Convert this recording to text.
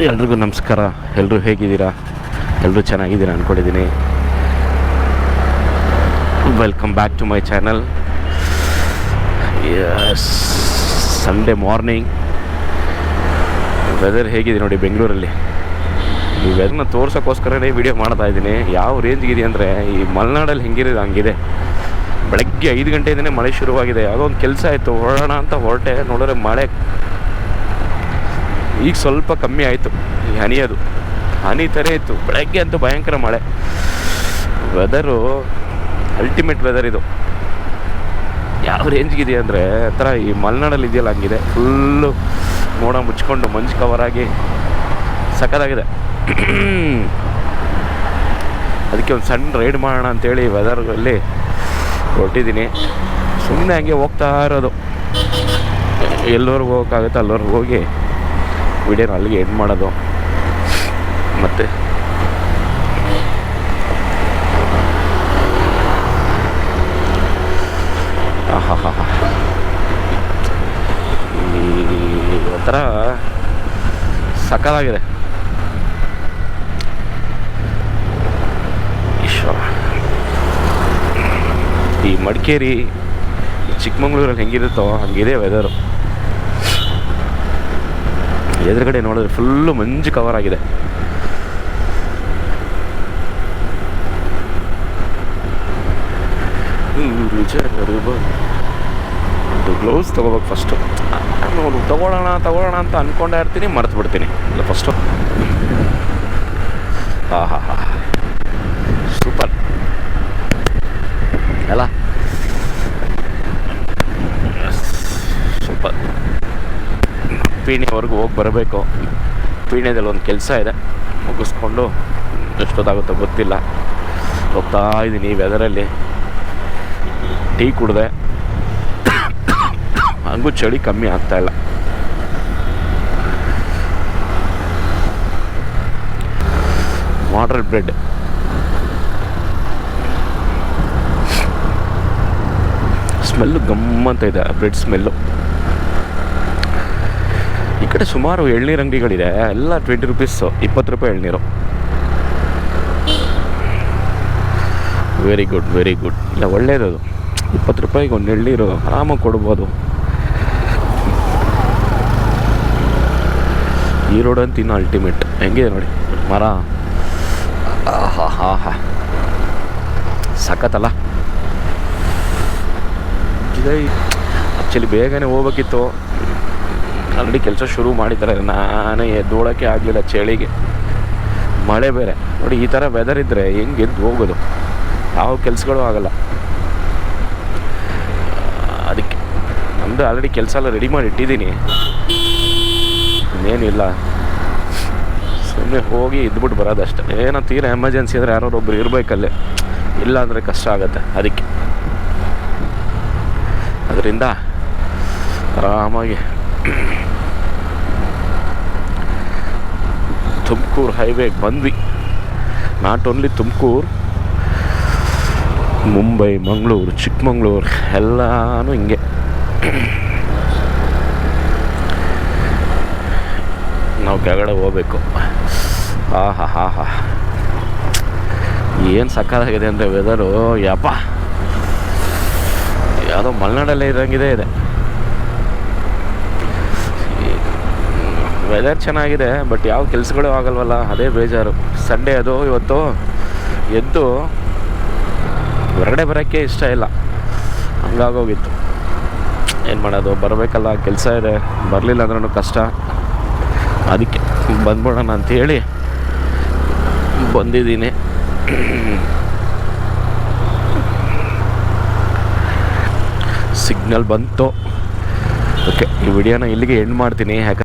ಎಲ್ರಿಗೂ ನಮಸ್ಕಾರ. ಎಲ್ಲರೂ ಹೇಗಿದ್ದೀರಾ? ಎಲ್ಲರೂ ಚೆನ್ನಾಗಿದ್ದೀರಾ ಅಂದ್ಕೊಂಡಿದ್ದೀನಿ. Welcome back to my channel. Sunday morning weather ಹೇಗಿದೆ ನೋಡಿ ಬೆಂಗಳೂರಲ್ಲಿ. ಈ ವೆದರ್ನ ತೋರ್ಸೋಕ್ಕೋಸ್ಕರನೇ ವಿಡಿಯೋ ಮಾಡ್ತಾ ಇದ್ದೀನಿ. ಯಾವ ರೇಂಜ್ಗಿದೆ ಅಂದರೆ ಈ ಮಲೆನಾಡಲ್ಲಿ ಹೆಂಗಿರೋದು ಹಂಗಿದೆ. ಬೆಳಗ್ಗೆ 5 ಗಂಟೆಯಿಂದನೇ ಮಳೆ ಶುರುವಾಗಿದೆ. ಯಾವುದೋ ಒಂದು ಕೆಲಸ ಆಯಿತು, ಹೊರಡೋಣ ಅಂತ ಹೊರಟೆ, ನೋಡಿದ್ರೆ ಮಳೆ ಈಗ ಸ್ವಲ್ಪ ಕಮ್ಮಿ ಆಯಿತು. ಈ ಹನಿ ಥರ ಇತ್ತು. ಬೆಳಗ್ಗೆ ಅಂತೂ ಭಯಂಕರ ಮಳೆ. ವೆದರು ಅಲ್ಟಿಮೇಟ್ ವೆದರ್ ಇದು. ಯಾವ ರೇಂಜ್ಗಿದೆ ಅಂದರೆ ಥರ ಈ ಮಲೆನಾಡಲ್ಲಿ ಇದೆಯಲ್ಲ ಹಂಗಿದೆ. ಫುಲ್ಲು ಮೋಡ ಮುಚ್ಕೊಂಡು ಮಂಜು ಕವರಾಗಿ ಸಖತ್ತಾಗಿದೆ. ಅದಕ್ಕೆ ಒಂದು ಸಣ್ಣ ರೈಡ್ ಮಾಡೋಣ ಅಂಥೇಳಿ ವೆದರಲ್ಲಿ ಹೊರಟಿದ್ದೀನಿ. ಸುಮ್ಮನೆ ಹಂಗೆ ಹೋಗ್ತಾ ಇರೋದು. ಎಲ್ಲೋರ್ಗೆ ಹೋಗೋಕ್ಕಾಗುತ್ತೆ ಅಲ್ಲೋರ್ಗೆ ಹೋಗಿ ವಿಡಿಯೋನ ಅಲ್ಲಿಗೆ ಎಂಡ್ ಮಾಡೋದು. ಮತ್ತು ಈ ಒಂಥರ ಸಕ್ಕತ್ತಾಗಿದೆ. ಈ ಮಡಿಕೇರಿ, ಚಿಕ್ಕಮಂಗ್ಳೂರಲ್ಲಿ ಹೆಂಗಿರುತ್ತೋ ಹಂಗಿದೆ ವೆದರು. ಎದುರುಗಡೆ ನೋಡಿದ್ರೆ ಫುಲ್ಲು ಮಂಜು ಕವರ್ ಆಗಿದೆ. ಗ್ಲೌಸ್ ತೊಗೋಬೇಕು ಫಸ್ಟು. ನಾನು ತಗೊಳ್ಳೋಣ ಅಂತ ಅಂದ್ಕೊಂಡೇ ಇರ್ತೀನಿ, ಮರೆತು ಬಿಡ್ತೀನಿ. ಇಲ್ಲ ಫಸ್ಟು ಸೂಪರ್ ಅಲ್ಲ, ಸೂಪರ್. ಪೀಣ್ಯವರೆಗೂ ಹೋಗಿ ಬರಬೇಕು. ಪೀಣ್ಯದಲ್ಲಿ ಒಂದು ಕೆಲಸ ಇದೆ, ಮುಗಿಸ್ಕೊಂಡು ಎಷ್ಟೊತ್ತಾಗುತ್ತೋ ಗೊತ್ತಿಲ್ಲ. ಹೋಗ್ತಾ ಇದ್ದೀನಿ ವೆದರಲ್ಲಿ. ಟೀ ಕುಡಿದೆ, ಹಂಗೂ ಚಳಿ ಕಮ್ಮಿ ಆಗ್ತಾಯಿಲ್ಲ. ಮಾಡ್ರೆಡ್ ಬ್ರೆಡ್ ಸ್ಮೆಲ್ಲು ಗಮ್ಮಂತ ಇದೆ. Bread smell. ಈ ಕಡೆ ಸುಮಾರು ಎಳ್ನೀರು ಅಂಗಡಿಗಳಿದೆ. ಎಲ್ಲ 20 ರೂಪೀಸು, 20 ರೂಪಾಯಿ ಎಳ್ನೀರು. Very good. ಇಲ್ಲ ಒಳ್ಳೇದದು. 20 ರೂಪಾಯಿಗೆ ಒಂದು ಎಳ್ನೀರು ಆರಾಮಾಗಿ ಕೊಡ್ಬೋದು. ಈ ರೋಡ್ ಅಂತ ಇನ್ನು ಅಲ್ಟಿಮೇಟ್. ಹೆಂಗಿದೆ ನೋಡಿ ಮರ. ಸಖತ್ತಲ್ಲ. ಆ್ಯಕ್ಚುಲಿ ಬೇಗನೆ ಹೋಗ್ಬೇಕಿತ್ತು. ಆಲ್ರೆಡಿ ಕೆಲಸ ಶುರು ಮಾಡಿದ್ದಾರೆ. ನಾನೇ ಎದ್ದೋಳಕ್ಕೆ ಆಗಲಿಲ್ಲ ಚಳಿಗೆ. ಮಳೆ ಬೇರೆ ನೋಡಿ. ಈ ಥರ ವೆದರ್ ಇದ್ದರೆ ಹೆಂಗೆ ಎದ್ದು ಹೋಗೋದು? ಯಾವ ಕೆಲಸಗಳು ಆಗಲ್ಲ. ಅದಕ್ಕೆ ನಮ್ಮದು ಆಲ್ರೆಡಿ ಕೆಲಸ ಎಲ್ಲ ರೆಡಿ ಮಾಡಿ ಇಟ್ಟಿದ್ದೀನಿ. ಇನ್ನೇನಿಲ್ಲ, ಸುಮ್ಮನೆ ಹೋಗಿ ಇದ್ಬಿಟ್ಟು ಬರೋದಷ್ಟೇ. ಏನೋ ತೀರಾ ಎಮರ್ಜೆನ್ಸಿ ಅಂದರೆ ಯಾರೊಬ್ಬರು ಇರಬೇಕಲ್ಲೇ, ಇಲ್ಲ ಅಂದರೆ ಕಷ್ಟ ಆಗುತ್ತೆ. ಅದರಿಂದ ಆರಾಮಾಗಿ ತುಮಕೂರು ಹೈವೇಗೆ ಬಂದ್ವಿ. ನಾಟ್ ಓನ್ಲಿ ತುಮಕೂರು, ಮುಂಬೈ, ಮಂಗಳೂರು, ಚಿಕ್ಕಮಂಗ್ಳೂರು ಎಲ್ಲನೂ ಹಿಂಗೆ. ನಾವು ಕೆಳಗಡೆ ಹೋಗ್ಬೇಕು. ಏನು ಸಕ್ಕತ್ತಾಗಿದೆ ಅಂದರೆ ವೆದರು. ಯಪ್ಪ, ಯಾವುದೋ ಮಲೆನಾಡಲ್ಲೇ ಇರೋಂಗಿದೆ ಇದೆ. ವೆದರ್ ಚೆನ್ನಾಗಿದೆ, ಬಟ್ ಯಾವ ಕೆಲಸಗಳು ಆಗಲ್ವಲ್ಲ, ಅದೇ ಬೇಜಾರು. ಸಂಡೇ ಅದು ಇವತ್ತು. ಎದ್ದು ಹೊರಗಡೆ ಬರೋಕ್ಕೆ ಇಷ್ಟ ಇಲ್ಲ, ಹಂಗಾಗೋಗಿತ್ತು. ಏನು ಮಾಡೋದು, ಬರಬೇಕಲ್ಲ, ಕೆಲಸ ಇದೆ. ಬರಲಿಲ್ಲ ಅಂದ್ರೂ ಕಷ್ಟ. ಅದಕ್ಕೆ ಬಂದ್ಬಿಡೋಣ ಅಂಥೇಳಿ ಬಂದಿದ್ದೀನಿ. ಸಿಗ್ನಲ್ ಬಂತು. ಓಕೆ, ಈ ವಿಡಿಯೋನ ಇಲ್ಲಿಗೆ ಎಂಡ್ ಮಾಡ್ತೀನಿ. ಯಾಕಂದರೆ